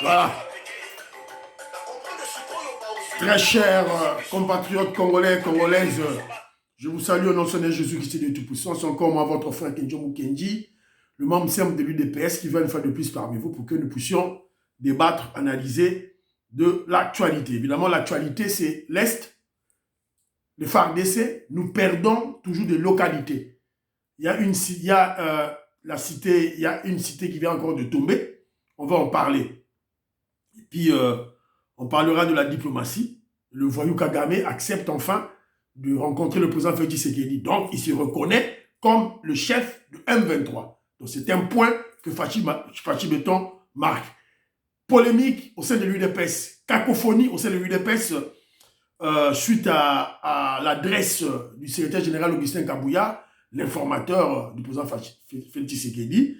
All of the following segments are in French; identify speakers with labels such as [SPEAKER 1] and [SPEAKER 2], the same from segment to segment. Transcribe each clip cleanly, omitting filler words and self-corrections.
[SPEAKER 1] Voilà. Très chers compatriotes congolais, congolaises, je vous salue au nom de son Jésus-Christ de Tout-Puissant. C'est encore moi, votre frère Kenjo Mukendi, le membre simple de l'UDPS, qui va une fois de plus parmi vous pour que nous puissions débattre, analyser de l'actualité. Évidemment, l'actualité, c'est l'Est. Le FARDC, nous perdons toujours des localités. Il y a une cité qui vient encore de tomber. On va en parler. Et puis, on parlera de la diplomatie. Le voyou Kagame accepte enfin de rencontrer le président Félix Tshisekedi. Donc, il se reconnaît comme le chef de M23. Donc, c'est un point que Fachi Beton marque. Polémique au sein de l'UDPS. Cacophonie au sein de l'UDPS suite à l'adresse du secrétaire général Augustin Kabouya, l'informateur du président Félix Tshisekedi,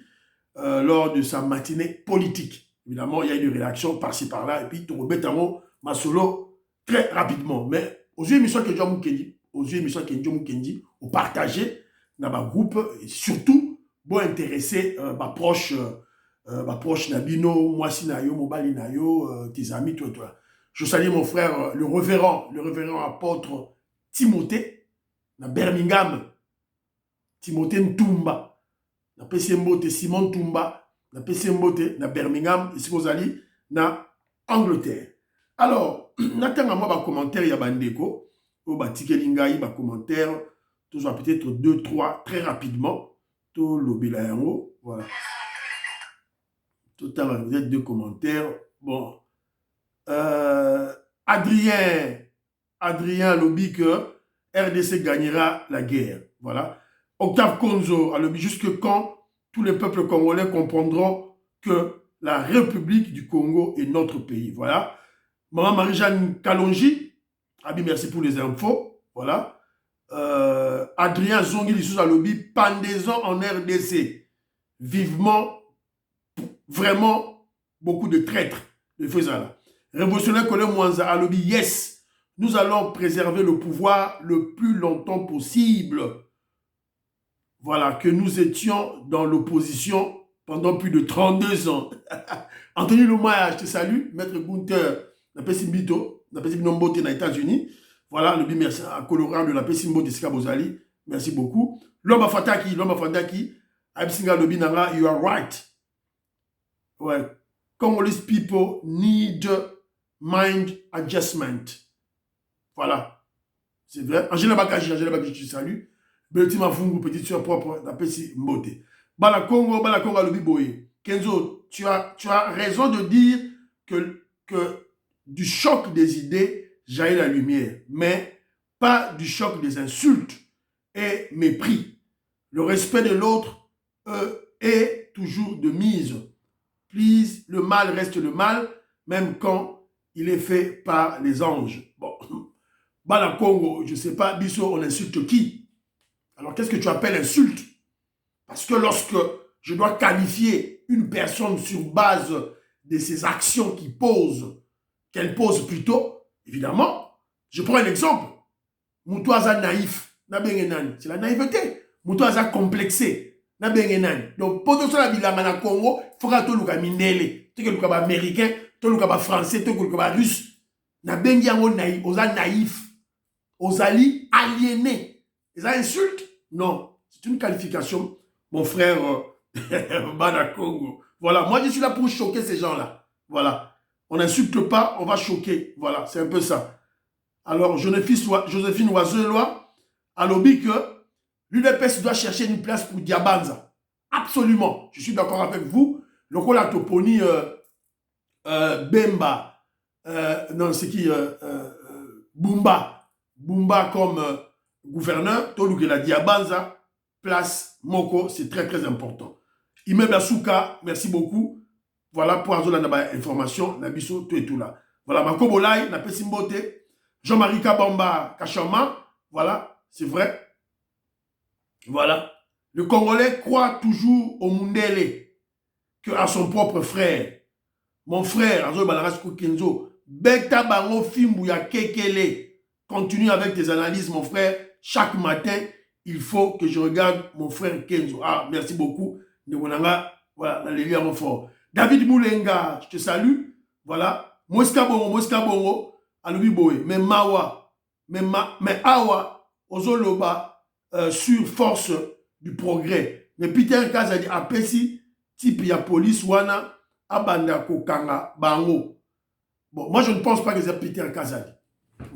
[SPEAKER 1] lors de sa matinée politique. Évidemment, il y a eu une réaction par-ci par-là, et puis tout remet en haut Masolo très rapidement. Mais aux yeux de M. Kenjo Mukendi, au partager dans ma groupe, et surtout, bon intéresser ma proche Nabino, Mwasi Nayo, Mobali Nayo, tes amis, toi. Je salue mon frère, le révérend apôtre Timothée, na Birmingham, Timothée Ntumba, na PCMbote, Simon Ntumba, na PCMbote, na Birmingham, ici vous allez, na Angleterre. Alors, n'attendez moi ma commentaire, il y a Bandeko, au Batikelinga, il y a commentaire, toujours peut-être 2, 3, très rapidement, tout l'obéla yango, voilà. Tout à l'heure, vous êtes 2 commentaires, bon. Adrien lobby que RDC gagnera la guerre. Voilà. Octave Konzo a lobby jusque quand tous les peuples congolais comprendront que la République du Congo est notre pays. Voilà. Maman Marie-Jeanne Kalonji, Abi, merci pour les infos. Voilà. Adrien Zongi Lissous a lobby pendaison en RDC. Vivement, vraiment, beaucoup de traîtres. De Fezala. Révolutionnaire Colin Mwanza a lobby, yes, nous allons préserver le pouvoir le plus longtemps possible. Voilà, que nous étions dans l'opposition pendant plus de 32 ans. Anthony Lumaya, je te salue. Maître Gunther, la Pessimbito, la Pessimnombote aux États-Unis. Voilà, lobby, merci à Colorado de la Pessimbote Skabozali. Merci beaucoup. L'homme à Fataki, Absinga lobby Nanga, you are right. Ouais. Congolese people need mind adjustment. Voilà. C'est vrai. Angela Bakaji, je te salue. Betty Mafungu, petite soeur propre, la Pessi Mbote. Bala Congo, Alobi Boye. Kenzo, tu as raison de dire que du choc des idées jaillit la lumière, mais pas du choc des insultes et mépris. Le respect de l'autre est toujours de mise. Please, le mal reste le mal, même quand il est fait par les anges. Bon, Bala Congo, je ne sais pas, Bisso, on insulte qui? Alors, qu'est-ce que tu appelles insulte? Parce que lorsque je dois qualifier une personne sur base de ses actions qu'elle pose plutôt, évidemment, je prends un exemple. Moutouaza naïf, c'est la naïveté. Moutouaza complexé. Donc, pour tout ça, la Congo, il faut que tu aies mindele, tu aies américain, tu aies français, tu aies russe. Na bengi yango naïf, oza naïf, ozali aliéné. Les insultes? Non, c'est une qualification, mon frère Bana Congo. Voilà, moi je suis là pour choquer ces gens-là. Voilà, on n'insulte pas, on va choquer. Voilà, c'est un peu ça. Alors, Joséphine Oiselois a lobby que l'UDPS doit chercher une place pour Diabanza. Absolument. Je suis d'accord avec vous. Le rôle à Toponi Bemba, non, c'est qui Bumba comme gouverneur, Tolu la Diabanza, place Moko, c'est très très important. Immeuble Asuka, merci beaucoup. Voilà pour avoir l'information, Nabiso, tout et tout là. Voilà, Makobolai, la Pessimbote, Jean-Marie Kabamba, Kachama, voilà, c'est vrai. Voilà. Le Congolais croit toujours au Mundele qu'à son propre frère. Mon frère, Azo Balarasco Kenzo, Beta Bango Fimbuya Kekele. Continue avec tes analyses, mon frère. Chaque matin, il faut que je regarde mon frère Kenzo. Ah, merci beaucoup. Voilà, les liens fort. David Moulenga, je te salue. Voilà. Moueska Bongo, Alubi Boé. Mais Mawa, mais Awa, Ozoloba, sur force du progrès. Mais Peter Kazadi, Apesi, type ya police wana, Abanda Kokanga, Bango. Bon, moi je ne pense pas que c'est Peter Kazadi.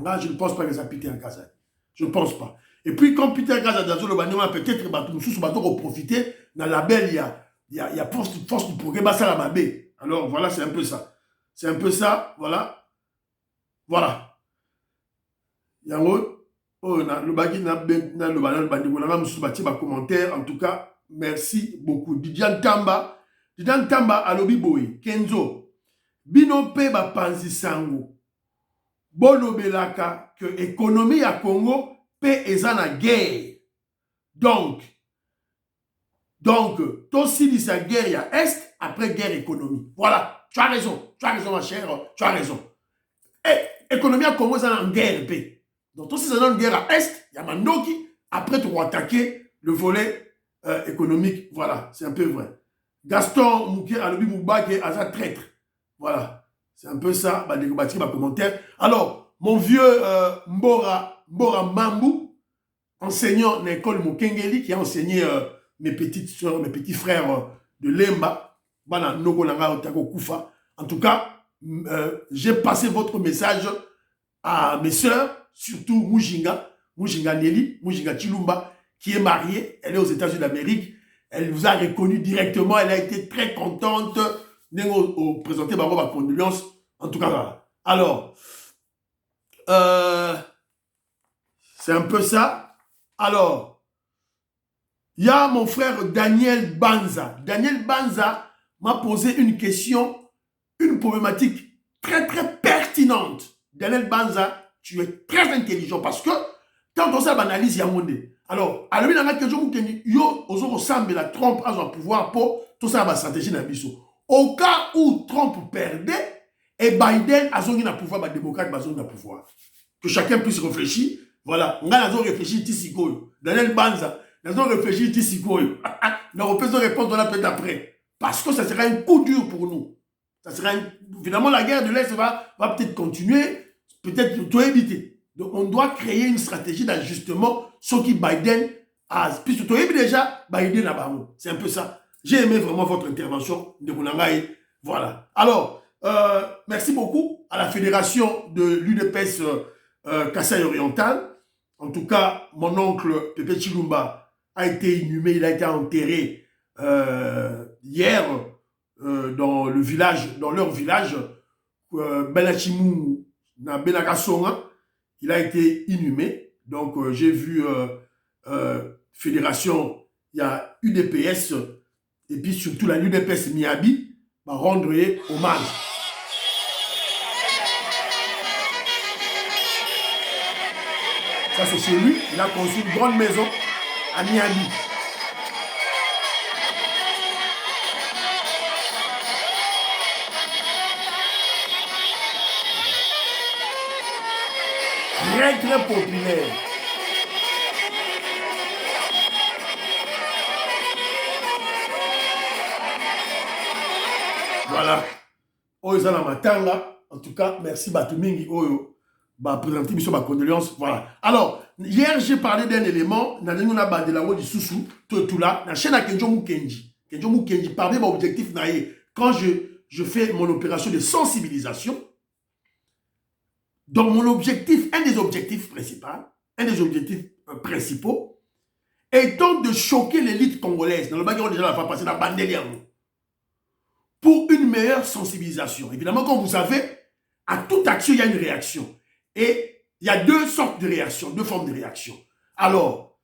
[SPEAKER 1] Là, je ne pense pas que c'est Peter Kazadi. Je ne pense pas. Et puis, quand Peter Kazadi a peut-être que nous sommes profiter dans la belle, il y a force du progrès, ça la mabé. Alors, voilà, c'est un peu ça. C'est un peu ça, voilà. Voilà. Il y a le bagui le commentaire. En tout cas, merci beaucoup. Didian Tamba, Alobi Boy, Kenzo, Binope Bapanzi Sango. Bolobelaka que l'économie à Congo peut eza na guerre. Donc, aussi dit sa guerre ya Est, après guerre économie. Voilà, tu as raison ma chère, tu as raison. Et économie à Congo eza en guerre paix. Donc, aussi c'est une guerre à Est, il y a Mandoki, après tu vas attaquer le volet économique. Voilà, c'est un peu vrai. Gaston Mouké Alobi Moubake Aza traître. Voilà. C'est un peu ça, bah, ma commentaire. Alors, mon vieux Mbora Mambou, enseignant à l'école Mokengeli, qui a enseigné mes petites soeurs, mes petits frères de Lemba, en tout cas, j'ai passé votre message à mes soeurs, surtout Mujinga Nelly, Mujinga Chilumba, qui est mariée, elle est aux États-Unis d'Amérique. Elle vous a reconnu directement, elle a été très contente. Présenter ma condoléance. En tout cas, voilà. Alors, c'est un peu ça. Alors, il y a mon frère Daniel Banza. Daniel Banza m'a posé une question, une problématique très, très pertinente. Daniel Banza, tu es très intelligent parce que quand on s'analyse, il y a un monde. Alors, à lui, il y a question qui dit, yo, aux ressemble la Trump a son pouvoir pour tout ça, ma stratégie dans le au cas où Trump perdait et Biden a son pouvoir, les démocrates a son pouvoir. Que chacun puisse réfléchir. Voilà. On a réfléchi ici. Daniel Banza, on a réfléchi ici. On peut se répondre dans la peut-être après. Parce que ça sera un coup dur pour nous. Ça sera Finalement, la guerre de l'Est va peut-être continuer, peut-être tout éviter. Donc, on doit créer une stratégie d'ajustement, ce qui Biden a. Puisque tout déjà, Biden a. C'est un peu ça. J'ai aimé vraiment votre intervention de Mounangaï. Voilà. Alors, merci beaucoup à la fédération de l'UDPS Kasaï Oriental. En tout cas, mon oncle Pepe Chilumba a été inhumé, il a été enterré hier dans le village, dans leur village, Belachimou, na Benakasonga. Il a été inhumé. Donc, j'ai vu fédération, il y a UDPS. Et puis surtout la UDPS Miabi va rendre hommage. Ça c'est chez lui, il a construit une grande maison à Miabi. Très très populaire. Voilà. Oyo na matanga. En tout cas, merci Batumingi Oyo. Bah, présenter ma condoléance. Voilà. Alors, hier, j'ai parlé d'un élément. Dans une bande de la du Soussou, tout là. Dans la chaîne à Kenjo Mukenji. Kenjo Mukenji, parmi mon objectif, quand je fais mon opération de sensibilisation, donc mon objectif, un des objectifs principaux, étant de choquer l'élite congolaise. Dans le bagarre, déjà, la fois passée, la bande pour une meilleure sensibilisation. Évidemment, comme vous savez, à toute action, il y a une réaction. Et il y a deux sortes de réactions, deux formes de réactions. Alors,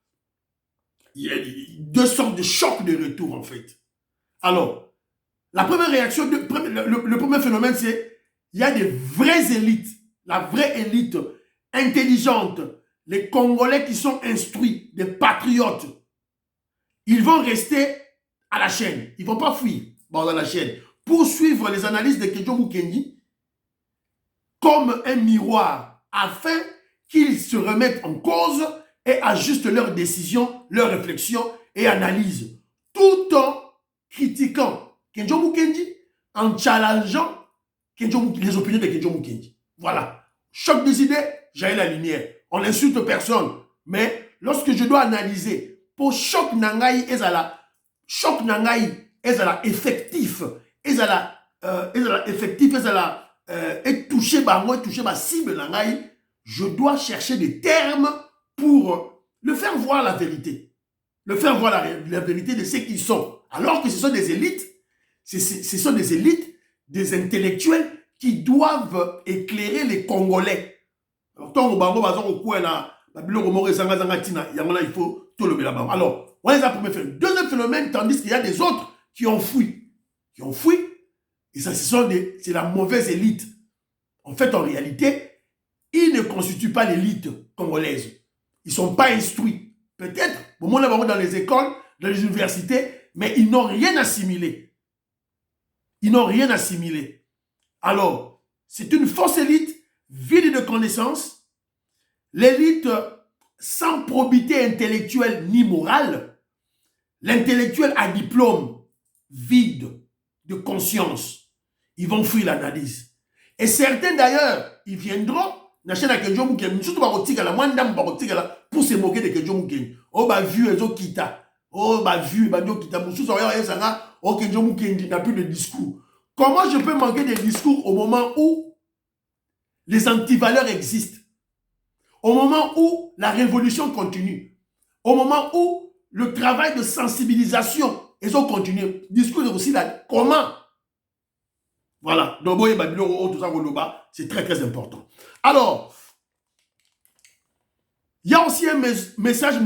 [SPEAKER 1] il y a deux sortes de chocs de retour, en fait. Alors, la première réaction, le premier phénomène, c'est il y a des vraies élites, la vraie élite intelligente, les Congolais qui sont instruits, des patriotes, Ils vont rester à la chaîne. Ils ne vont pas fuir dans la chaîne. Pour suivre les analyses de Kedjo Mukendi comme un miroir afin qu'ils se remettent en cause et ajustent leurs décisions, leurs réflexions et analyses, tout en critiquant Kedjo Mukendi, en challengeant les opinions de Kedjo Mukendi. Voilà. Choc des idées, j'ai la lumière. On n'insulte personne. Mais lorsque je dois analyser, pour choc nangai ezala, choc nangai ezala effectif, ezala effectif, ezala et toucher bango, toucher ma cible nangai, je dois chercher des termes pour le faire voir la vérité. Le faire voir la vérité de ce qu'ils sont. Alors que ce sont des élites, ce sont des élites, des intellectuels qui doivent éclairer les Congolais. Alors, voilà le premier phénomène. Deuxième phénomène, tandis qu'il y a des autres qui ont fui. Qui ont fui. Et ça, c'est la mauvaise élite. En fait, en réalité, ils ne constituent pas l'élite congolaise. Ils ne sont pas instruits. Peut-être, au moment où dans les écoles, dans les universités, mais ils n'ont rien assimilé. Ils n'ont rien assimilé. Alors, c'est une fausse élite, vide de connaissances, l'élite sans probité intellectuelle ni morale, l'intellectuel à diplôme vide de conscience. Ils vont fuir l'analyse. Et certains d'ailleurs, ils viendront, pour se moquer de Kedjo Mukendi. Oh, bah, vu, ils ont quitté. Oh, bah, vu, bah, ils ont quitté. Oh, Kedjo Mukendi n'a plus de discours. Comment je peux manquer de discours au moment où les antivaleurs existent? Au moment où la révolution continue? Au moment où le travail de sensibilisation, ils ont continué. Discours aussi là. Comment? Voilà. Donc, c'est très très important. Alors, il y a aussi un message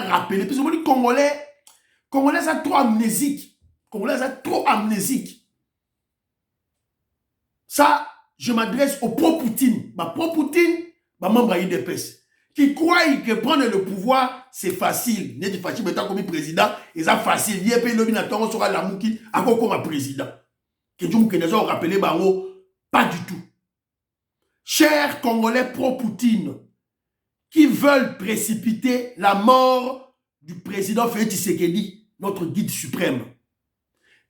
[SPEAKER 1] rappelé. Puis les Congolais sont trop amnésiques. Congolais sont trop amnésiques. Ça, je m'adresse au pro-Poutine. Pro-Poutine, membre IDPS, qui croient que prendre le pouvoir, c'est facile. N'est pas facile, mais tant comme président, et ça facile. Il y a pas de sera la mouki, à quoi comme président. Que Dieu nous rappelé, pas du tout. Chers Congolais pro-Poutine, qui veulent précipiter la mort du président Félix Tshisekedi, notre guide suprême,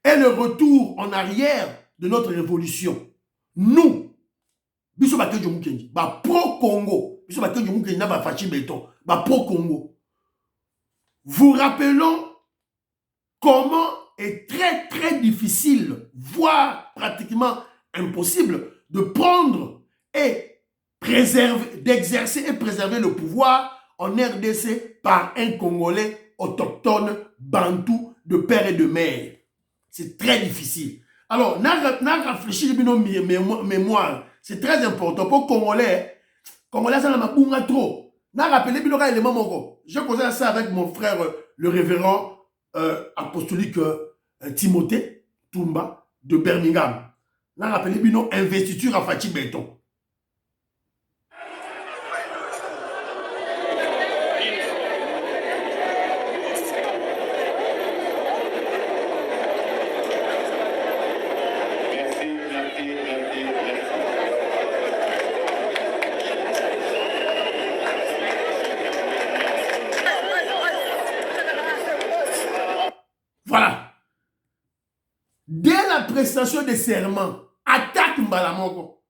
[SPEAKER 1] et le retour en arrière de notre révolution. Nous, biso Kedjo Mukendi, pro-Congo, biso Kedjo Mukendi na fachi béton, pro-Congo. Vous rappelons comment est très très difficile, voire pratiquement impossible, de prendre et d'exercer et préserver le pouvoir en RDC par un Congolais autochtone, bantou, de père et de mère. C'est très difficile. Alors, n'a réfléchi à nos mémoires. C'est très important pour Congolais. Congolais, ça n'a pas trop. N'a rappelé bien le élément moko. J'ai causé ça avec mon frère, le révérend apostolique Timothée Toumba de Birmingham. N'a rappelé bien investiture à Fachi Béton. Voilà. Dès la prestation des serments, attaque Mbalamoko.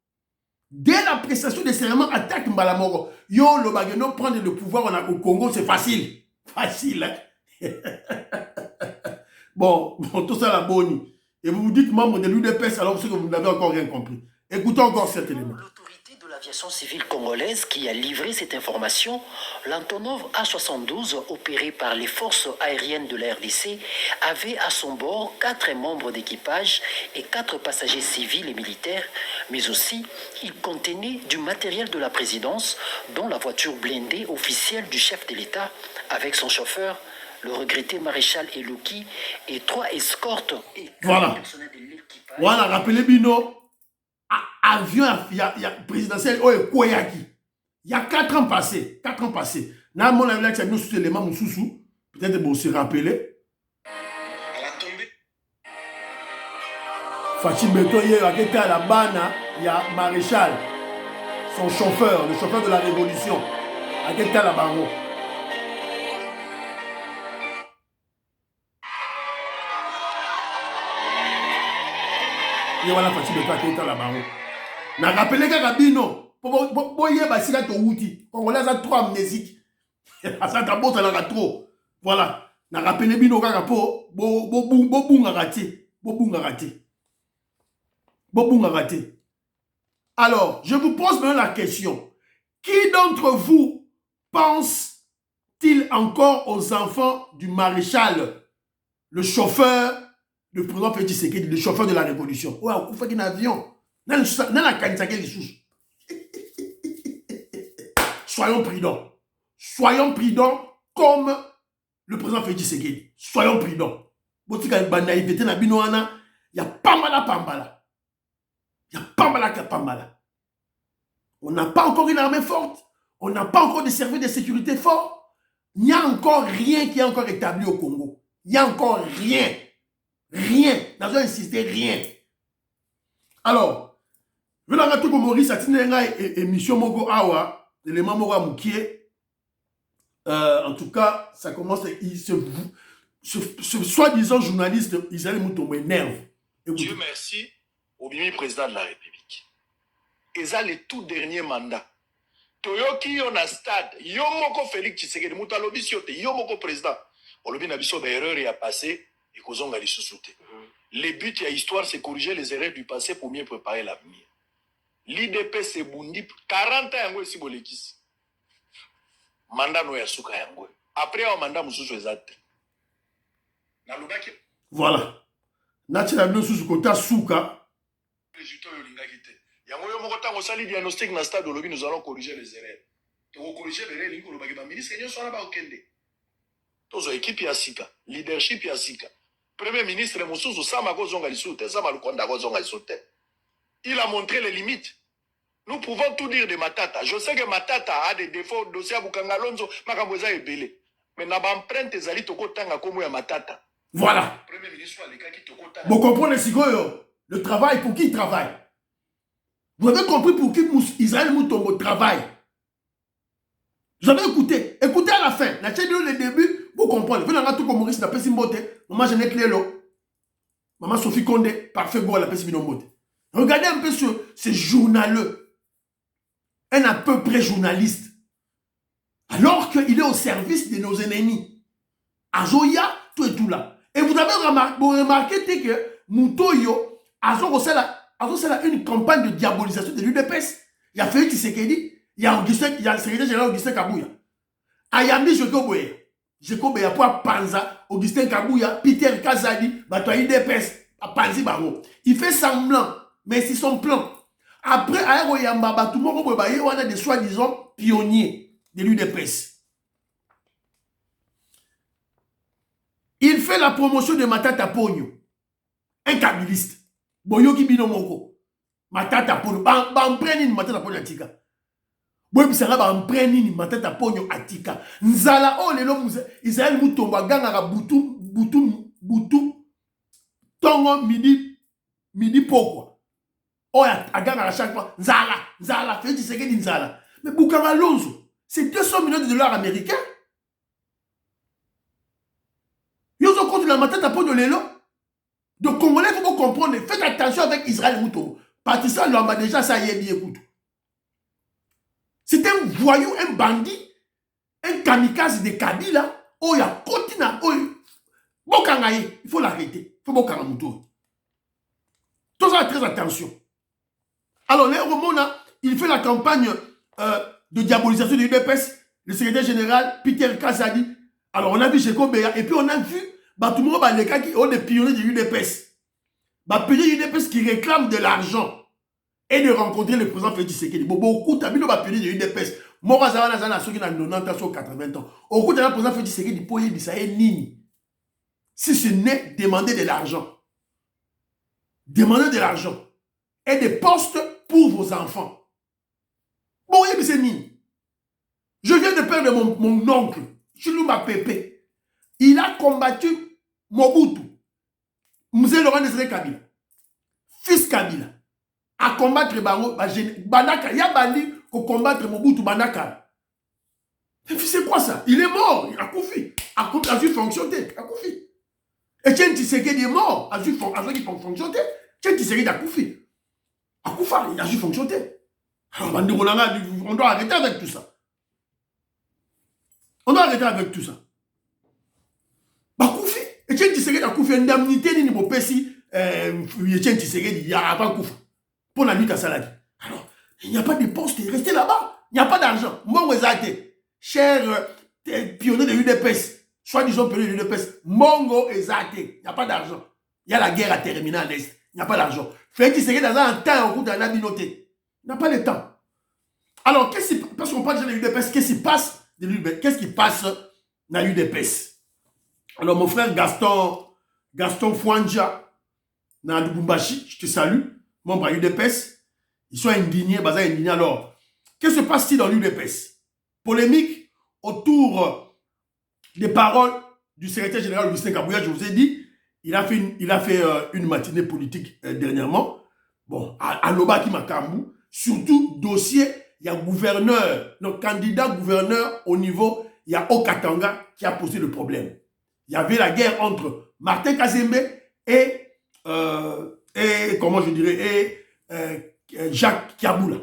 [SPEAKER 1] Dès la prestation des serments, attaque Mbalamoko. Yo, le bagano prendre le pouvoir au Congo, c'est facile. Facile, hein? Bon, tout ça la bonne. Et vous vous dites membre de l'UDPS alors que vous n'avez encore rien compris. Écoutons encore cet élément.
[SPEAKER 2] L'autorité de l'aviation civile congolaise qui a livré cette information, l'Antonov A-72 opéré par les forces aériennes de la RDC avait à son bord 4 membres d'équipage et 4 passagers civils et militaires, mais aussi il contenait du matériel de la présidence, dont la voiture blindée officielle du chef de l'État avec son chauffeur, le regretté maréchal Elouki, et 3 escortes et 4 personnels de l'équipage.
[SPEAKER 1] Voilà, rappelez Bino. Avion présidentiel oh, il y a 4 ans passés. 4 ans passés. N'a mon avis que c'est nous éléments Moussoussou. Peut-être que vous se rappelez. Fachi Beto, il y a la bana, il y a Maréchal, son chauffeur, le chauffeur de la Révolution. À quel cas la bango? Il y a la Fachi Beto, à quel cas la bango? Na rappelé que Rabino, pour y avoir si là, tu outil. Congolais, ça trop amnésique. Ça t'aborde, ça n'a trop. Voilà. Na rappelé Bino, Kakapo, Bobunga raté. Bobunga raté. Bobunga raté. Alors, je vous pose maintenant la question. Qui d'entre vous pense-t-il encore aux enfants du maréchal, le chauffeur, le président Félix Tshisekedi, le chauffeur de la Révolution? Ouais, vous faites un avion. Soyons prudents. Soyons prudents comme le président Félix Tshisekedi. Soyons prudents. Il y a pambala. Il y a pambala. On n'a pas encore une armée forte. On n'a pas encore des services de sécurité forts. Il n'y a encore rien qui est encore établi au Congo. Il n'y a encore rien. Rien. Dans un système, rien. Alors, je vais vous dire que Maurice a tenu une émission Mogo Awa, l'élément Mogo Moukié. En tout cas, ça commence, ce soi-disant journaliste Israël Mouton m'énerve.
[SPEAKER 3] Dieu merci au président de la République. Et ça, le tout dernier mandat. Toyoki yon a stade, yomoko Félix Tshisekedi, Moutalobi siote, yomoko président. Olobi nabiso d'erreur y a passé, et kozonga li sousouté. Le but de l'histoire, c'est corriger les erreurs du passé pour mieux préparer l'avenir. L'IDP c'est bundi, 40 ans yango esi bolekisi. Mandat no ya suka yango. Après un mandat mususu ezate.
[SPEAKER 1] Voilà. Natina bino susu kota suka.
[SPEAKER 3] Résultat yolingaki te. Yango yo moko tango sali diagnostic na stade olobi nous allons corriger les erreurs. To corriger les erreurs linko lobaki ba ministre nyo sona ba okende. Tozo équipe ya sika, leadership ya sika. Premier ministre mususu sama ko zonga lisute, sama lukonda ko zonga lisute. Il a montré les limites. Nous pouvons tout dire de Matata. Je sais que Matata a des défauts, dossier à Bukangalonzo, Makamboza est belé. Mais n'a pas empreinte Zali Toko Tanga comme ya Matata.
[SPEAKER 1] Voilà.
[SPEAKER 3] Premier ministre qui Toko Tanga.
[SPEAKER 1] Vous comprenez, Sigoyo, le travail, pour qui il travaille? Vous avez compris pour qui Israël Moutombo travaille? Vous avez écouté. Écoutez à la fin. La chaîne le début, vous comprenez. Vous n'avez pas tout comme Maurice, la personne botte. Maman Jeannette Lélo. Maman Sophie Condé, parfait go, la personne botte. Regardez un peu ce journaleux. Un à peu près journaliste. Alors qu'il est au service de nos ennemis. Azoya, tout et tout là. Et vous avez remarqué que Moutoyo, Azo c'est une campagne de diabolisation de l'UDPS. Il y a Félix Tshisekedi, il y a Augustin, il y a le secrétaire général Augustin Kabouya. Ayami Jekoboya pour Panza, Augustin Kabouya, Peter Kazadi, Batoa UDPS, Panzi Baro. Il fait semblant, mais c'est son plan. Après, Aéroyamba, tout le monde on a des soi-disant pionniers de l'UDPS. Il fait la promotion de Matata Pogno, un kabiliste. Boyoki Binomoko. Matata Pogno. Bampreni Matata Pogno Atika. Boyebisanga bampreni Matata Pogno Atika. Nzala o lelo Israël Moutomba gangara butu. Tongo midi pokwa. Oh, à gagner à chaque fois. Nzala, Félix Tshisekedi Nzala. Mais Bukanga Lonzo, c'est 200 millions de dollars américains. Ils ont contre la matata pour de l'élo. Donc, Congolais, il faut comprendre. Faites attention avec Israël Mouto. Partisan Lamba déjà, ça y est bien, écoute. C'est un voyou, un bandit, un kamikaze de Kabila. Oh, il y a continent. Oh, Bokangaye, il faut l'arrêter. Il faut Bokanga Mouto. Tout ça, très attention. Alors, les Romona, il fait la campagne de diabolisation de l'UDPS, le secrétaire général Peter Kazadi. Alors, on a vu Jeko Beya, et puis on a vu tout le monde, les gars qui ont des pionniers de l'UDPS. Pionniers de l'UDPS qui réclament de l'argent et de rencontrer le président Félix Tshisekedi. Beaucoup de pionniers de l'UDPS. Moi, je suis un ceux qui ont 90 ans, 80 ans. Au coup de la président Félix Tshisekedi, pour y dire, Nini. Si ce n'est demander de l'argent. Demander de l'argent. Et des postes pour vos enfants. Bon, c'est Nini. Je viens de perdre mon oncle, Chilumba Pépé. Il a combattu Mobutu. Mzee Laurent Désiré Kabila. Fils Kabila. A combattre Bango. Bandaka. Ya bandi pour combattre Mobutu Bandaka. C'est quoi ça? Il est mort. Il a confié. A dû fonctionner. A confié. Et Etienne Tshisekedi est mort. A dû fonctionner. Etienne Tshisekedi a confié. A Koufa, il a dû fonctionner. Alors, on doit arrêter avec tout ça. On doit arrêter avec tout ça. Bakoufi, Etienne Tshisekedi a Koufi, indemnité ni Bopesi, Etienne Tshisekedi, il y a pas Koufa. Pour la lutte à Saladi. Alors, il n'y a pas de poste, restez là-bas. Il n'y a pas d'argent. Moi, vous êtes, cher pionnier de l'UDPS, soi-disant pionnier de l'UDPS, Mongo Ezate, il n'y a pas d'argent. Il y a la guerre à terminer à l'Est. Il n'y a pas d'argent. Faites Tshisekedi dans un temps en route d'un abinoté. Il n'a pas le temps. Alors, parce qu'on parle de l'UDPS, qu'est-ce qui passe dans l'UDPS? Alors, mon frère Gaston Fouanja, dans Lubumbashi, je te salue, membre à l'UDPS, ils sont indignés, Alors, qu'est-ce qui se passe-t-il dans l'UDPS? Polémique autour des paroles du secrétaire général Augustin Kabouya, je vous ai dit, il a fait une matinée politique dernièrement. Bon, à Lobaki Makambu, surtout dossier, il y a gouverneur, donc candidat gouverneur au niveau, il y a Okatanga qui a posé le problème. Il y avait la guerre entre Martin Kazembe et comment je dirais, Jacques Kiaboula.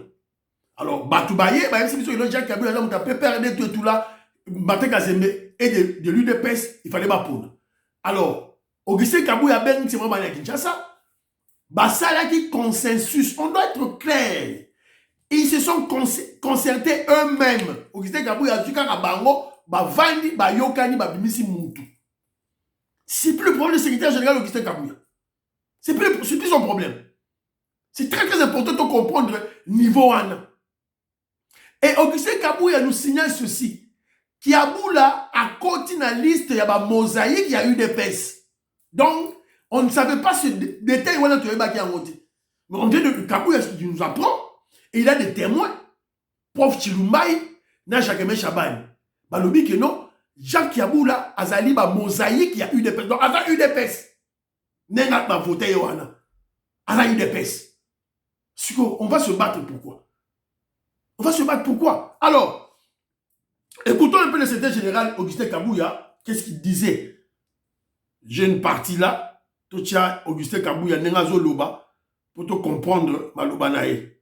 [SPEAKER 1] Alors, Batoubaye, même si Jacques Kiaboula, là, on a préparé tout là, Martin Kazembe et de l'UDPS, il fallait pas prendre. Alors, Augustin Kabouya Ben, c'est vraiment à Kinshasa. Ça là qui consensus, on doit être clair. Ils se sont concertés eux-mêmes. Augustin Kabouya, tu as Bango, Vandi, Yokani, Bimisi Moutou. C'est plus le problème du secrétaire général Augustin Kabouya. C'est plus son problème. C'est très très important de comprendre niveau 1. Et Augustin Kabouya nous signale ceci. Kiaboula a continué la liste, il y a une mosaïque, il y a eu des pèses. Donc, on ne savait pas ce détail. Mais on vient de Kabouya, il nous apprend. Et il a des témoins. Prof Chilumbaï, na Jacques Chaban. Balobi que non, Jacques Kiaboula, Azali, mosaïque, il y a eu des pèses. Donc, il y a eu des pèses. Nenga pas voté Yohana. Il y a eu des pèses. On va se battre pourquoi? On va se battre pourquoi? Alors, écoutons un peu le secrétaire général Augustin Kabouya. Qu'est-ce qu'il disait? J'ai une partie là, tout ça, Augustin Kabouya, Nengazo Loba, pour te comprendre ma Loba nae.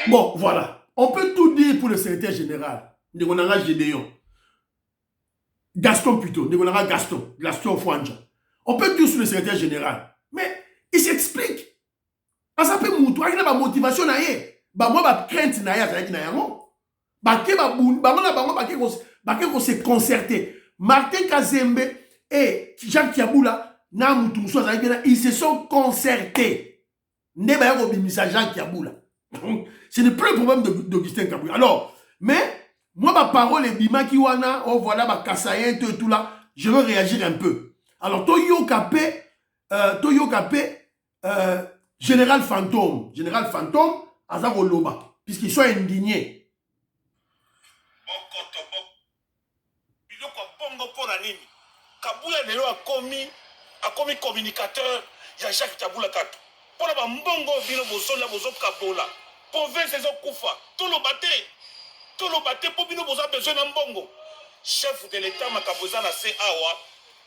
[SPEAKER 1] Bon, voilà. On peut tout dire pour le secrétaire général. On a Gédéon. Gaston plutôt, Gaston Fouanja. On peut dire sur le secrétaire général, mais il s'explique. Ça peut montrer qu'il y a une motivation. Moi, je crainte qu'on s'est concerté. Martin Kazembe et Jacques Kiaboula, ils se sont concertés. Jacques Kiaboula. Ce n'est plus le problème d'Augustin Kabouya. Alors, mais moi, ma parole est Bima Kiwana, oh voilà, ma Kassayen, tout là, je veux réagir un peu. Alors, Toyo Kapé, Général Fantôme, Azaro Loba, puisqu'ils sont indignés.
[SPEAKER 4] Kabouya Lelo a commis communicateur, il y a Jacques Kiaboula Kato. Pour la mbongo, bino boson, la boson Kabola. Province, les Okufa, tout le bâté. Tout le bâté pour nous besoin de mbongo. Chef de l'État Makaboza na Awa,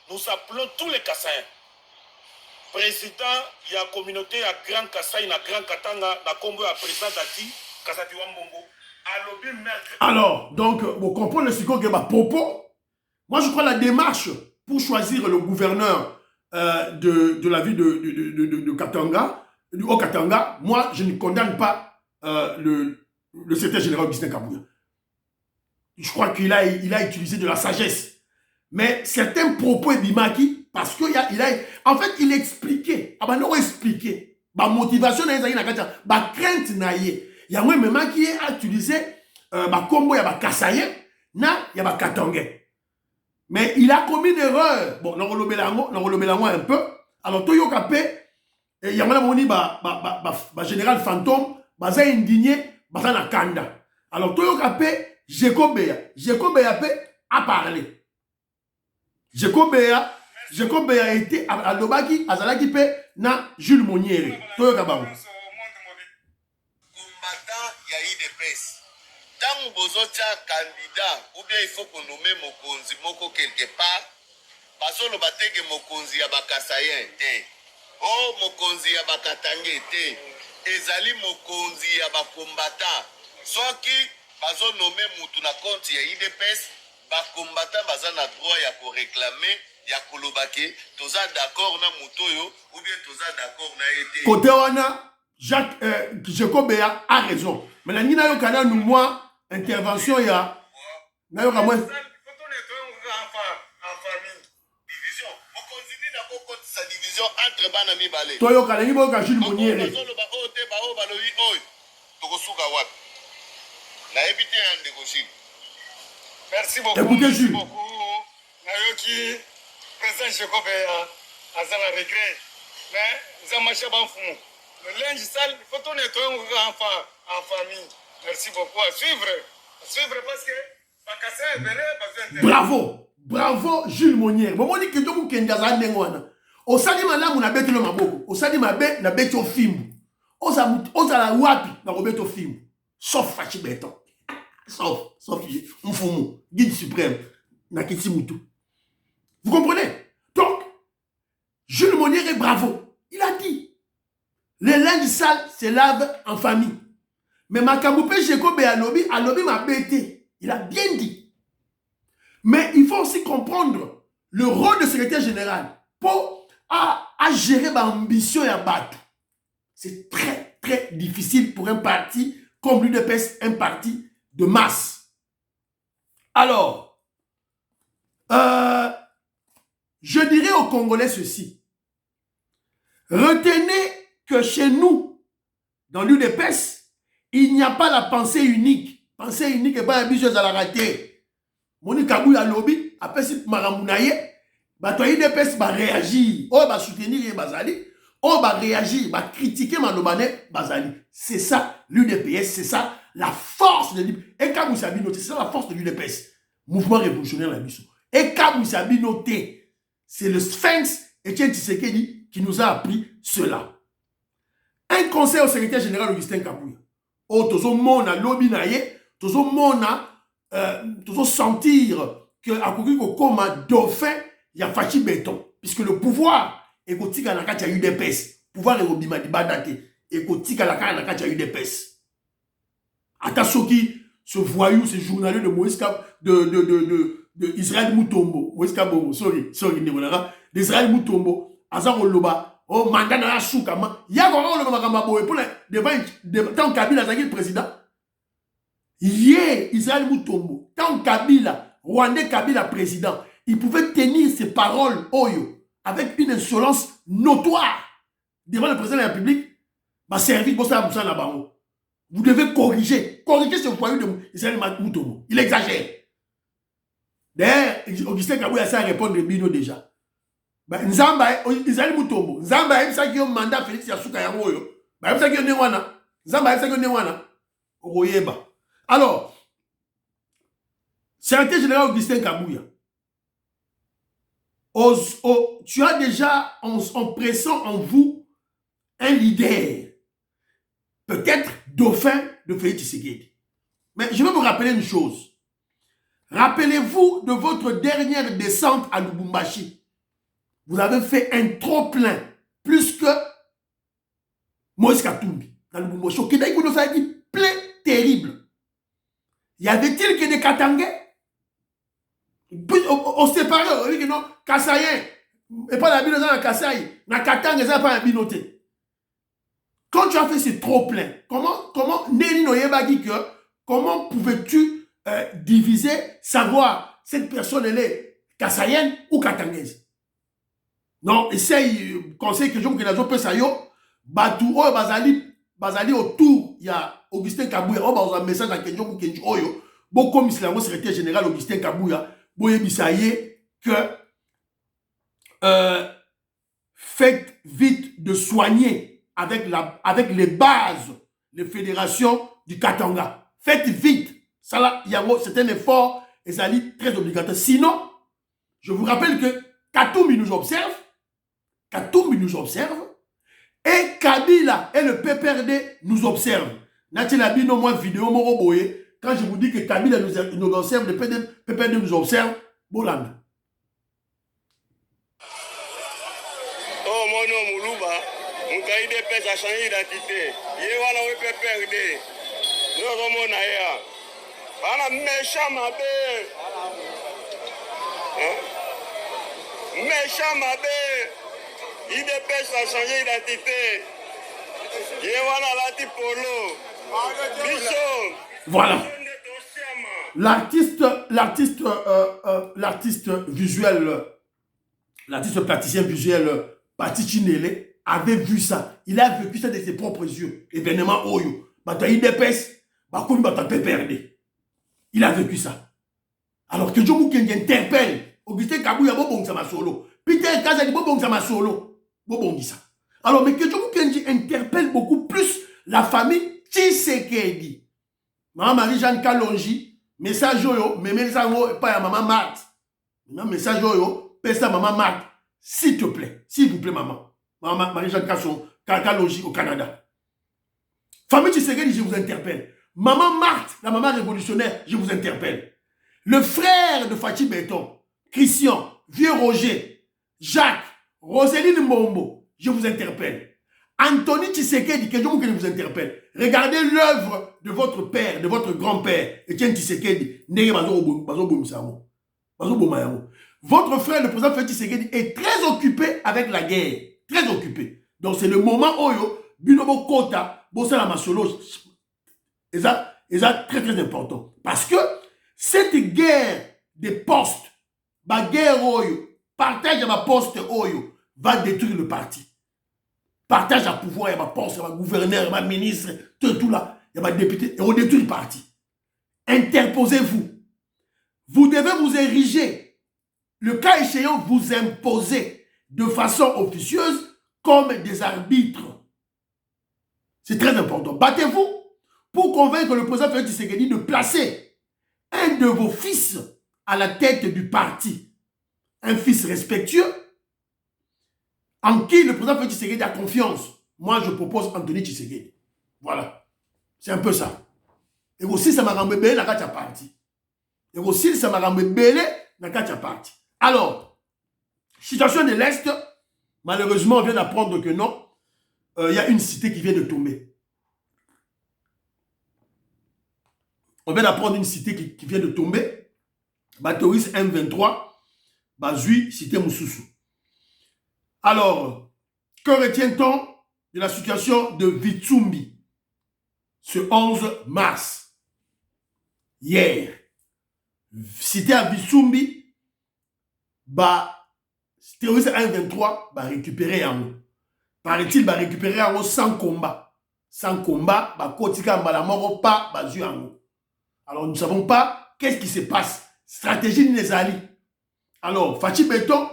[SPEAKER 4] nous appelons tous les Kassaïens. Président, il y a communauté à Grand Kassai, na Grand Katanga, na Combo à président Dadi, Kassati Wambongo.
[SPEAKER 1] Alors, donc, vous comprenez le psycho que ma propos. Moi, je crois la démarche pour choisir le gouverneur de la ville de Katanga, du Haut-Katanga, moi, je ne condamne pas le secrétaire général Augustin Kabouya. Je crois qu'il a utilisé de la sagesse. Mais certains propos Bimaki, parce qu'il en fait, il expliquait. Ah ben, non, expliqué. Ma motivation, ma crainte, il y a même qui a utilisé ma combo, il y a ma Kassayen, na yaba Katangais. Mais il a commis une erreur. Bon, on un peu. Alors, Toyo Kapé, il y a un général fantôme, baza indigné, baza na kanda. Alors, Toyo Kapé, Jekobea a parlé. Jekobea a été à Lobaki, à Zalaki Pe, na Jules Moniere. Toyo Kabao.
[SPEAKER 5] Combattant, il y a eu des presses. Tant que vous êtes candidat, ou bien il faut qu'on nomme Mokonzi Moko quelque part, parce que le bateke Mokonzi ya bakasayen te. Oh Mokonzi ya bakatange te. Ezali Mokonzi ya bakombattant. Soki bazo nomme mutu na compte ya IDPS, bakombattant baza na droit ya ko réclamer ya kolobake, toza d'accord na mutoyo ou bien toza d'accord na été.
[SPEAKER 1] Côté wana Jacques Jekobea a raison. Mais la nina yo kana nous moi intervention ya na yo kamwe
[SPEAKER 5] sa division entre bana mibale.
[SPEAKER 1] Toyo kana ni boka Jules Moniere.
[SPEAKER 4] Merci beaucoup.
[SPEAKER 1] Écoutez Jules.
[SPEAKER 4] Nayoki, président Jekobea, Azala regret. Mais, Zamacha Banfou. Le linge sale, il faut tourner en famille. Merci beaucoup. À suivre. À suivre parce que, Bakassa est verré,
[SPEAKER 1] Bravo. Bravo Jules Moniere. Bon, on dit que tu as kendaza ndengwana. Osali malamu na beti lo maboko. Osali mabe na beti o film. Oza la wapi na robeti o film. Sauf Fachi Beton. Sauf Mfumu, guide suprême, Nakiti Moutou. Vous comprenez? Donc, Jules Moniere, bravo. Il a dit, les linges sales se lavent en famille. Mais Makamoupe Jekobe Alobi m'a bêté. Il a bien dit. Mais il faut aussi comprendre le rôle de secrétaire général pour à gérer l'ambition et à battre. C'est très, très difficile pour un parti comme l'UDPS, un parti de masse. Alors, je dirais aux Congolais ceci. Retenez que chez nous, dans l'UDPS, il n'y a pas la pensée unique. Pensée unique et pas ambitieuse à la rater. Moni Kabou ya lobby, après si Maramounaye, toi l'UDPS va réagir, va soutenir Bazali, va réagir, va critiquer Manobane Bazali. C'est ça l'UDPS, c'est ça la force de l'UDPS. Et quand vous avez noté, c'est la force de l'UDPS. Mouvement révolutionnaire la mission. Et quand vous avez noté, c'est le Sphinx Etienne Tshisekedi qui nous a appris cela. Un conseil au secrétaire général Augustin Kabouya. Oh, tozo mona lobby naye, tozo mona, tozo sentir que à Kokiko Koma dauphin, il y a Fachi Béton. Puisque le pouvoir est côté à la carte UDPS. Pouvoir est au Bimadi Badate. Et côté à la carte UDPS. Attention qui, ce voyou, ce journalier de Moïse Kab, de Israël Moutombo. Moïse Kabo, sorry, d'Israël Moutombo. Azar Oloba, oh, Mandana Soukama. Il y a encore le Makamabo pour tant Kabila Zagil président. Hier, Israël Moutombo, tant Kabila, Rwandais Kabila président, il pouvait tenir ses paroles, Oyo, avec une insolence notoire devant le président de la République. Va servir pour ça, là-bas. Vous devez corriger ce foyer de Israël Moutombo. Il exagère. D'ailleurs, Augustin Kabouya a répondre de Bino déjà. Nzamba, Israël Moutombo. Nzamba, il y a un mandat Félix Yasuka Yamoyo. Il y a un mandat. Nzamba, il y a un mandat. Ogoyeba. Alors, secrétaire général Augustin Kabouya, tu as déjà, en pressant en vous, un leader. Peut-être dauphin de Félix Tshisekedi. Mais je vais vous rappeler une chose. Rappelez-vous de votre dernière descente à Lubumbashi. Vous avez fait un trop-plein, plus que Moïse Katumbi dans Lubumbashi. Au Québec, vous nous avez dit plein terrible. Y avait-il que des Katangais? On se séparait, on dit que non, Kassayen, et pas la binote dans la Kassaï, na Katangais, ça n'a pas un binoté. Quand tu as fait ce trop-plein, comment Néli Noyeba dit que, comment pouvais-tu diviser, savoir cette personne elle est Kassayenne ou Katangaise? Non, essaye, conseil que je vous que ça yo, Batou, Bazali autour, il y a Augustin Kabouya, on va un message à Kenjo Oyo, beaucoup de secrétaire général Augustin Kabouya, que faites vite de soigner avec les bases, les fédérations du Katanga. Faites vite. Ça là, c'est un effort et ça est très obligatoire. Sinon, je vous rappelle que Katumbi nous observe. Katumbi nous observe. Et Kabila et le PPRD nous observent. Nathalie no moins vidéo moroboye. Quand je vous dis que Kabila nous observe, le PPRD nous observe. Bolanda.
[SPEAKER 5] Oh mon nom Moulouba, mon cahier de pêche a changé d'identité. Yéwana we PPRD. Nous avons Naya. On a méchant ma belle. Méchant ma belle. IDPS a changé d'identité. Yéwana Lati Polo. Bichon.
[SPEAKER 1] Voilà. L'artiste visuel, l'artiste plasticien visuel Patichi Nele avait vu ça. Il a vécu ça de ses propres yeux. Événement Oyo. Bata IDPS, Bakoumi Bata PPRD. Il a vécu ça. Alors que Jomo Kenji interpelle Augustin Kabouya Bobong Sama Solo. Peter Kazali Bobong Sama Solo. Bobong ça. Alors, mais que Jomo Kenji interpelle beaucoup plus la famille Tshisekedi. Maman Marie-Jeanne Kalonji, message yo, mais message yo, pas à maman Marthe. Message yo, pèse à maman Marthe. S'il te plaît, s'il vous plaît, maman. Maman Marie-Jeanne Kalonji au Canada. Famille Tshisekedi, je vous interpelle. Maman Marthe, la maman révolutionnaire, je vous interpelle. Le frère de Fatih Béton, Christian, Vieux Roger, Jacques, Roseline Mbombo, je vous interpelle. Anthony Tshisekedi, que je vous interpelle. Regardez l'œuvre de votre père, de votre grand-père, Etienne Tshisekedi. Votre frère, le président Félix Tshisekedi, est très occupé avec la guerre. Très occupé. Donc c'est le moment où Binobo Kota, Bossala Masolo, et ça très très important. Parce que cette guerre des postes, la guerre Oyo, partage de ma poste Oyo, va détruire le parti. Partage à pouvoir, il y a ma poste, il y a ma gouverneur, il y a ma ministre, tout là, il y a ma député, et on détruit le parti. Interposez-vous. Vous devez vous ériger. Le cas échéant, vous imposer de façon officieuse comme des arbitres. C'est très important. Battez-vous pour convaincre le président Félix Tshisekedi de placer un de vos fils à la tête du parti. Un fils respectueux, en qui le président Félix Tshisekedi a confiance. Moi, je propose Anthony Tshisekedi. Voilà. C'est un peu ça. Et aussi, ça m'a rembellé dans la parti. Et aussi, ça m'a rembellé dans la parti. Alors, situation de l'Est, malheureusement, on vient d'apprendre que non, il y a une cité qui vient de tomber. On vient d'apprendre une cité qui vient de tomber. Batoris M23, Bazui, cité Moussoussou. Alors, que retient-on de la situation de Vitsumbi ce 11 mars? Hier, cité à Vitsumbi, terroriste M23 va récupérer en haut. Paraît-il, va récupérer en haut sans combat. Sans combat, Kotika Mbalamoro pas Bazui en haut. Alors, nous ne savons pas qu'est-ce qui se passe. Stratégie Nezali. Alors, Fatih Béton,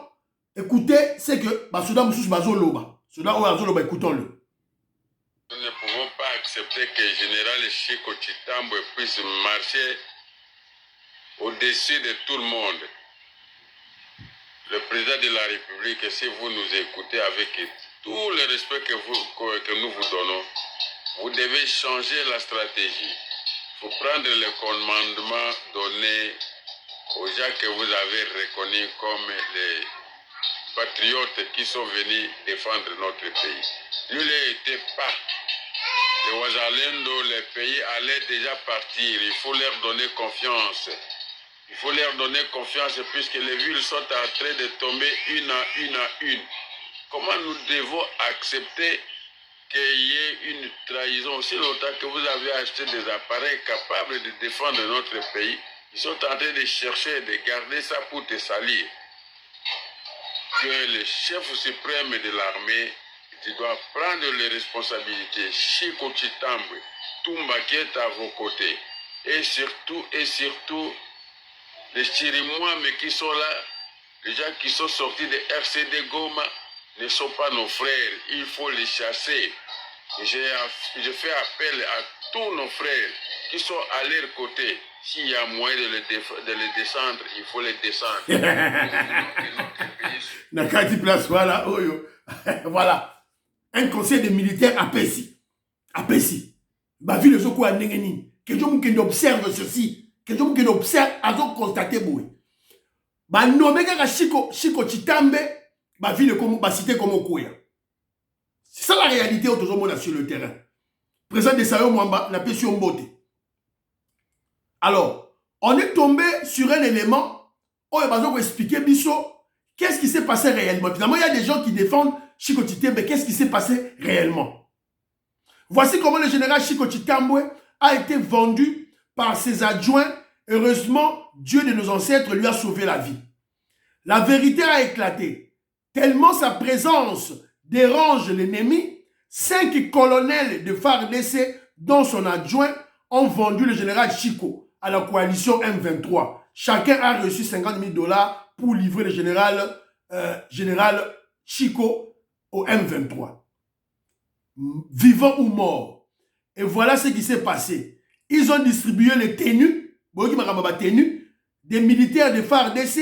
[SPEAKER 1] écoutez, c'est que Soudan Moussous Bazoloba. Soudan Bazoloba, écoutons-le.
[SPEAKER 6] Nous ne pouvons pas accepter que le général Chiko Chitambo puisse marcher au-dessus de tout le monde. Le président de la République, si vous nous écoutez avec tout le respect que nous vous donnons, vous devez changer la stratégie. Il faut prendre le commandement donné aux gens que vous avez reconnus comme les patriotes qui sont venus défendre notre pays. Ne l'étaient pas. Les Ouazalendo, les pays allaient déjà partir. Il faut leur donner confiance. Il faut leur donner confiance puisque les villes sont en train de tomber une à une. Comment nous devons accepter qu'il y ait une trahison aussi longtemps que vous avez acheté des appareils capables de défendre notre pays? Ils sont en train de chercher, de garder ça pour te salir. Que le chef suprême de l'armée, tu dois prendre les responsabilités. Chiko Chitambo, Toumba qui est à vos côtés. Et surtout, les Chirimois qui sont là, les gens qui sont sortis de RCD Goma ne sont pas nos frères. Il faut les chasser. Je fais appel à tous nos frères qui sont à leur côté. S'il y a moyen de les descendre, il faut les descendre.
[SPEAKER 1] Nakati place, voilà, voilà. Un conseil des militaires à Pessi. À Pessi. Bah, vu les autres, que je observe ceci. Que je observe, à constater, boui. Bah, nommé Chico Chitambe, bah, vu le cité comme Okuya. C'est ça la réalité autour sur le terrain. Président de Sayo Mwamba n'a pas su beauté. Alors, on est tombé sur un élément où il va expliquer Bisso qu'est-ce qui s'est passé réellement. Finalement, il y a des gens qui défendent Chico Chitambe, mais qu'est-ce qui s'est passé réellement? Voici comment le général Chico Chitambe a été vendu par ses adjoints. Heureusement, Dieu de nos ancêtres lui a sauvé la vie. La vérité a éclaté. Tellement sa présence dérange l'ennemi, 5 colonels de FARDC, dont son adjoint, ont vendu le général Chico à la coalition M23. Chacun a reçu 50 000 $ pour livrer le général Chico au M23. Vivant ou mort. Et voilà ce qui s'est passé. Ils ont distribué les tenues, des militaires de FARDC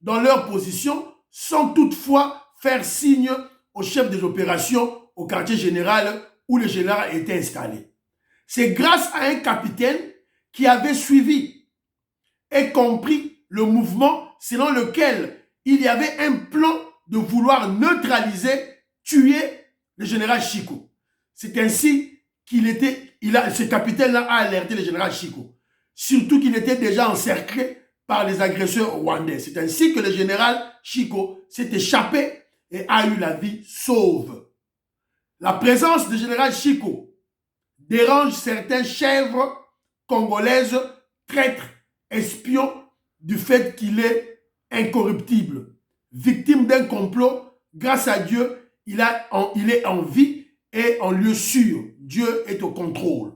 [SPEAKER 1] dans leur position, sans toutefois faire signe au chef des opérations au quartier général où le général était installé. C'est grâce à un capitaine qui avait suivi et compris le mouvement selon lequel il y avait un plan de vouloir neutraliser, tuer le général Chico. C'est ainsi ce capitaine-là a alerté le général Chico. Surtout qu'il était déjà encerclé par les agresseurs rwandais. C'est ainsi que le général Chico s'est échappé et a eu la vie sauve. La présence du général Chico dérange certains chèvres congolaises, traîtres, espions, du fait qu'il est incorruptible. Victime d'un complot, grâce à Dieu, il est en vie et en lieu sûr. Dieu est au contrôle.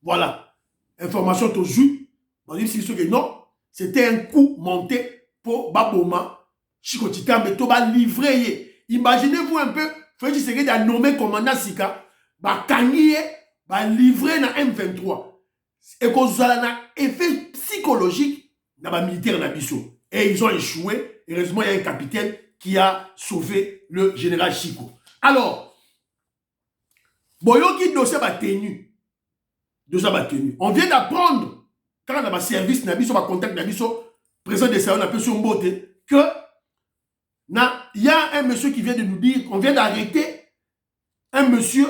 [SPEAKER 1] Voilà. Information au jus. Non, c'était un coup monté pour Baboma, Chico Chitambe, to ba livré. Imaginez-vous un peu, Félix Tshisekedi a nommé commandant Sika, ba kangiye, ba livré na M23. Et qu'on a un effet psychologique dans ba militaire na biso. Et ils ont échoué. Heureusement, il y a un capitaine qui a sauvé le général Chico. Alors, Boyoki dossier ba tenu. On vient d'apprendre, quand on a un service, on a un contact, président de Sayon, on a pu sur beauté, que il y a un monsieur qui vient de nous dire qu'on vient d'arrêter un monsieur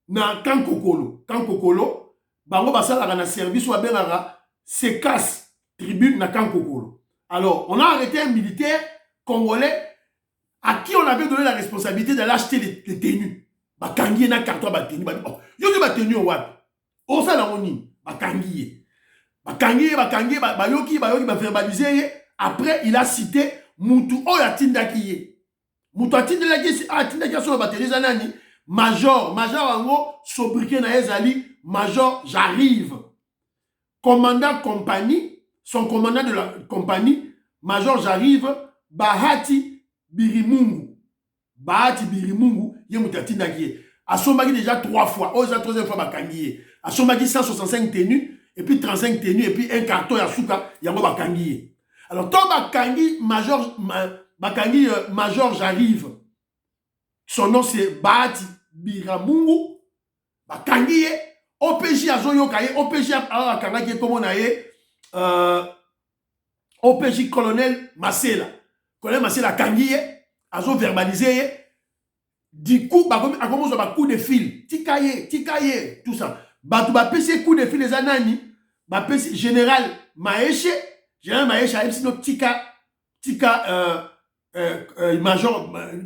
[SPEAKER 1] dans Kankokolo. Kankokolo, bango basala na service ou bien se casse tribune na Kankokolo. Alors, on a arrêté un militaire congolais à qui on avait donné la responsabilité d'aller acheter les tenues. Bakangi na carton batenu. Yo ki batenu au wapi. O ça na moni. Bakangi. Bayoki ba verbaliser. Après, il a cité Moutou Oyatindaki. Moutou Atindaki sur la batterie zanani. Major Ango sobriqué na ezali. Major j'arrive. Commandant compagnie. Son commandant de la compagnie. Major j'arrive. Bahati Birimungu. Yemoutatindaki. A Sombagi déjà 3 fois. Oh, la 3e fois Bakangi. A Sombagi 165 tenues. Et puis 35 tenues. Et puis un carton à Souka. Yango Bakangi. Alors, toi, Bakangi, Major, j'arrive. Son nom, c'est Bahati Biramungu. Bakangi, OPJ Azoyokaye, OPJ Akangaki, comme on a OPJ Colonel Masela. Colonel Masela Kangi, Azo verbalisé. Du coup, a commencé à coup de fil. Tikaye, tout ça. Batou ba PC coup de fil les anani. Ba PC général Maeshe. Général Maeshe a sinon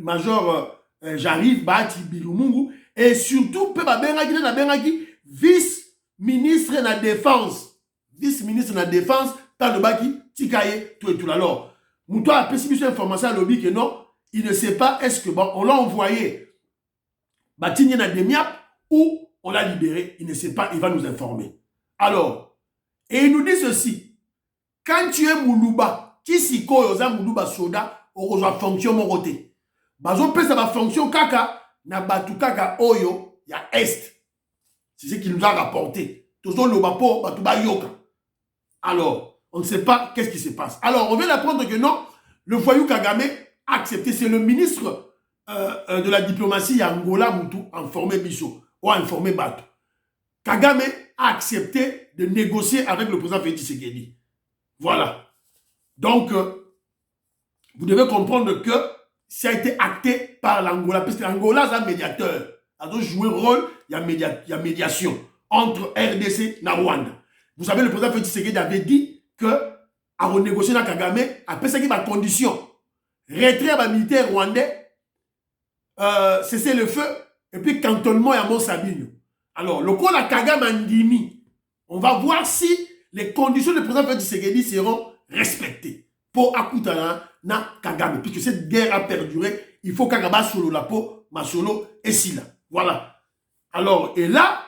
[SPEAKER 1] Major j'arrive, Bahati Biramungu. Et surtout, peu ba bengaki vice-ministre na défense. Vice-ministre na défense, tant de baki, Tikaye, tout et tout. Alors, Moutou a pessimiste information à l'objet que non. Il ne sait pas, est-ce que bon, on l'a envoyé Batigné na Demiap ou on l'a libéré. Il ne sait pas, il va nous informer. Alors, Et il nous dit ceci. Quand tu es Moulouba, qui si koyoza Moulouba soda, on rejoint fonction mon côté. Bazo pèse ma fonction kaka, na batu kaka oyo, ya est. C'est ce qu'il nous a rapporté. Toujours le bapo, batu ba yoka. Alors, on ne sait pas qu'est-ce qui se passe. Alors, on vient d'apprendre que non, le voyou Kagame a accepté. C'est le ministre de la diplomatie Angola Moutou, informé Bisso, ou informé Bato. Kagame a accepté de négocier avec le président Félix Tshisekedi. Voilà. Donc, vous devez comprendre que ça a été acté par l'Angola, parce que l'Angola, c'est un médiateur. Il a joué un rôle, il y a médiation entre RDC et Rwanda. Vous savez, le président Félix Tshisekedi avait dit que, à renégocier avec Kagame, après ça, il y a des conditions. Retrait militaire rwandais, cesser le feu, et puis cantonnement à Mont-Sabine. Alors, le coup de Kagame Andimi, on va voir si les conditions du président Félix Tshisekedi seront respectées pour Akutana na Kagame. Puisque cette guerre a perduré, il faut Kagame solo la peau, ma solo et si là. Voilà. Alors, et là,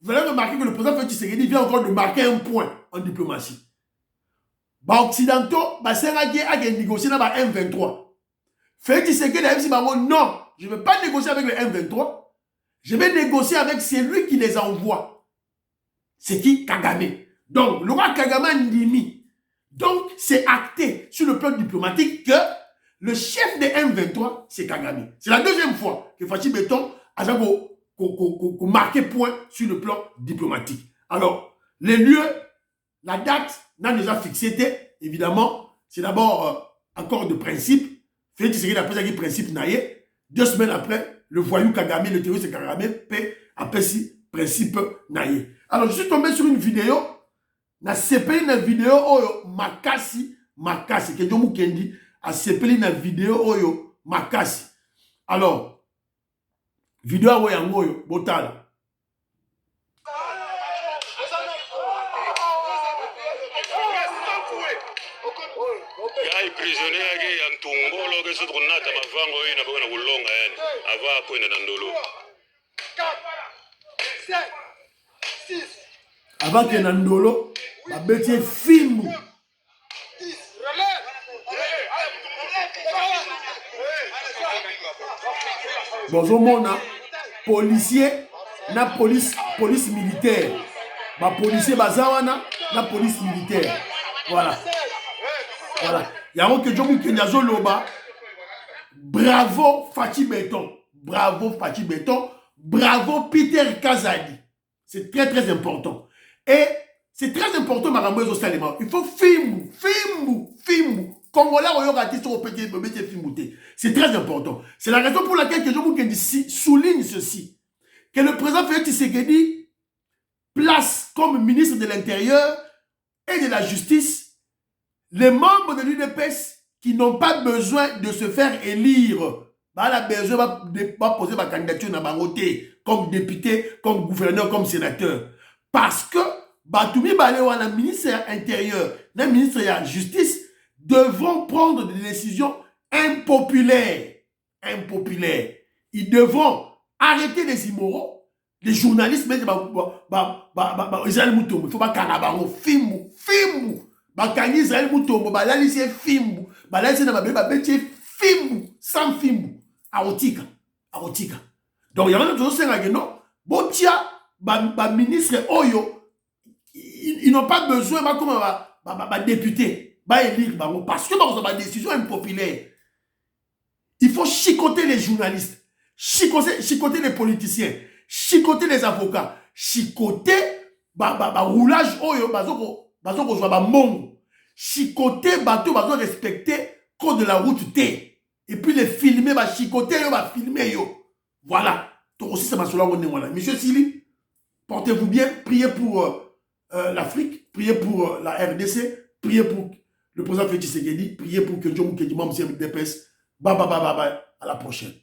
[SPEAKER 1] vous allez remarquer que le président Félix Tshisekedi vient encore de marquer un point en diplomatie. Les Occidentaux, c'est a négocié avec le M23. Félix Tshisekedi a dit non, je ne vais pas négocier avec le M23. Je vais négocier avec celui qui les envoie. C'est qui? Kagame. Donc, le roi Kagame Ndimi. Donc, c'est acté sur le plan diplomatique que le chef des M23, c'est Kagame. C'est la deuxième fois que Fachi Beton a marqué point sur le plan diplomatique. Alors, les lieux, la date, n'a déjà fixé, évidemment, c'est d'abord accord de principe. Félix Tshisekedi après ça, principe naïe. 2 semaines après, le voyou Kagame, le terroriste Kagame, après si principe naïe. Alors, je suis tombé sur une vidéo. Na sepeli une vidéo oyo makasi, que Jomu Kendi a sepeli une vidéo oyo makasi. Alors, vidéo oyo botala.
[SPEAKER 6] Ya prisonnier yake ya ntungolo ke sotro nata mavango ina bana kulonga yani ava kwenda na ndolo.
[SPEAKER 1] Avant que Nandolo, la bête film. Dans un monde, policier, na police militaire. Ba policier bazawana, na police militaire. Voilà. Voilà. Il y a un que Djomu Kenyazo Loba. Bravo Fachi Beton. Bravo Fachi Beton. Bravo Peter Kazadi. C'est très très important. Et c'est très important, madame, il faut film. Congolais, c'est très important. C'est la raison pour laquelle je vous souligne ceci. Que le président Félix Tshisekedi place comme ministre de l'Intérieur et de la Justice les membres de l'UDPS qui n'ont pas besoin de se faire élire. Bah, la besoin de poser ma candidature dans ma côté, comme député, comme gouverneur, comme sénateur. Parce que Batoumi Balewa, le ministre intérieur, le ministre de la Justice, devront prendre des décisions impopulaires. Ils devront arrêter les immoraux, les journalistes, mais Israël Moutombo, il faut pas Karabango, Fimbu, Bakani Israël Moutombo, Balali Fimbu, Balali Fimbu, sans Fimbu, Aotika. Donc il y a un autre chose, non, Botia, ministre Oyo, ils n'ont pas besoin comme député, élire, parce que dans une décision impopulaire, il faut chicoter les journalistes, chicoter les politiciens, chicoter les avocats, chicoter roulage oyo bazoko joa mongo, chicoter bateau bazo respecter code de la route T, et puis les filmer, chicoter yo, filmer yo. Voilà. Donc aussi c'est ma sola. Monsieur Sili, portez-vous bien, priez pour l'Afrique, priez pour la RDC, priez pour le président Félix Tshisekedi, priez pour que Djomu Kedimam Depes. Bye, à la prochaine.